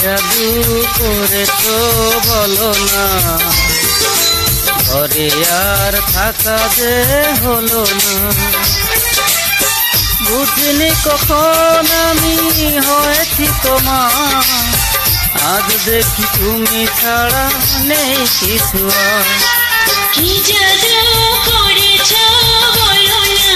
জাদু করেছো বলো না, ঘরে আর থাকা যে হলো না। বুঝিনি কখন আমি হয়েছি তোমার, আজ দেখি তুমি ছাড়া নেই কিছু আর। কি জাদু করেছো বলো না,